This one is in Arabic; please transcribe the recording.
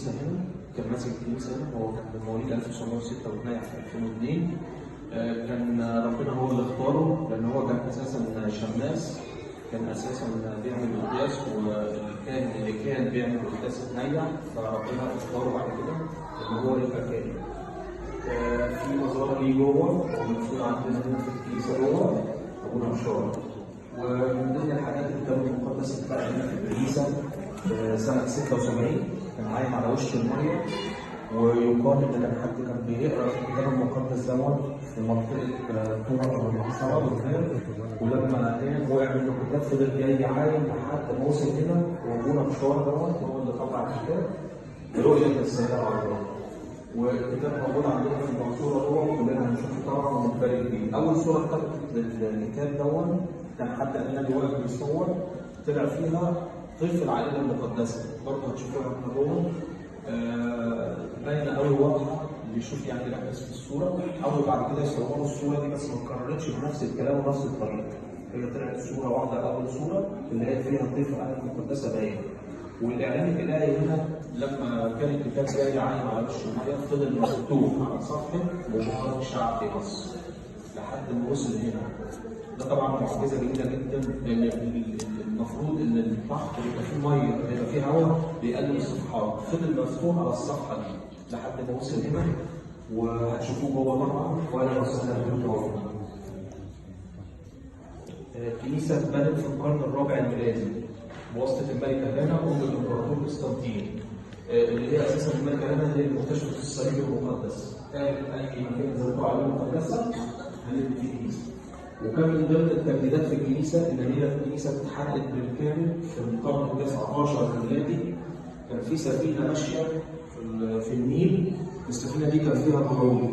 الكنيسه هنا، كان ماسك الكنيسه هنا. هو كان من مواليد 1906 واتنيح في 2002. كان ربنا هو اللي اختاره، لان هو كان اساسا شماس، كان اساسا بيعمل قداس، والكاهن اللي كان بيعمل قداس اتنيح، فربنا اختاره بعد كده ان هو يبقى كاهن. في مزار ليه جوه ومدفون عندنا هنا في الكنيسه جوه ابونا بشار. ومن ضمن الحاجات اللي كانت المقدس بتاعت هنا في الكنيسه سنه 76 كان عايم على وش الميه، ويقال ان كان حد كان بيقرا الكتاب المقدس دوت في منطقه طوبه او المعصره والكلام، ولما كان وقع منه الكتاب فضل جاي عايم لحد ما وصل هنا، وابونا بشار دوت هو اللي طبع الكتاب برؤيه السيده العذراء. والكتاب موجود عندنا في المنصوره جوه، كلنا هنشوفه طبعا ونتبارك بيه. اول صوره اتكتبت للكتاب دوت كان حد قال لنا واقف بيصور، طلع فيها طفل العائله المقدسه، برضه هتشوفوها هنا جوه. باينه قوي واضحه، اللي يشوف يعني يركز في الصوره، او بعد كده يصوروا الصوره دي بس ما اتكررتش بنفس الكلام ونفس الطريقه. هي طلعت صوره واحده، اول صوره اللي هي فيها طفل العائله المقدسه باين. والاعلان الالهي هنا لما كان الكتاب جاي عايم على وش الميه فضل مفتوح على صفحه مبارك شعب في مصر لحد ما وصل هنا. ده طبعا معجزه جميله جدا، لان المفروض ان البحر يبقى فيه ميه، يبقى فيه هواء بيقلل الصفحات، فضل مفتوح على الصفحه دي لحد ما وصل هنا. وهتشوفوه جوه طبعا. وانا وصلنا للجوه. الكنيسه اتبنت في القرن الرابع الميلادي بواسطه الملكه هانا ام الامبراطور قسطنطين، اللي هي اساسا الملكه هانا هي اللي اكتشفت الصليب المقدس. قالت اي مكان زرتوا عليه مقدسه هنبني فيه كنيسه. وكان من ضمن التجديدات في الكنيسه ان هي الكنيسه اتحرقت بالكامل في القرن ال 19 الميلادي. كان في سفينه ماشيه في النيل، السفينه دي كان فيها بحور.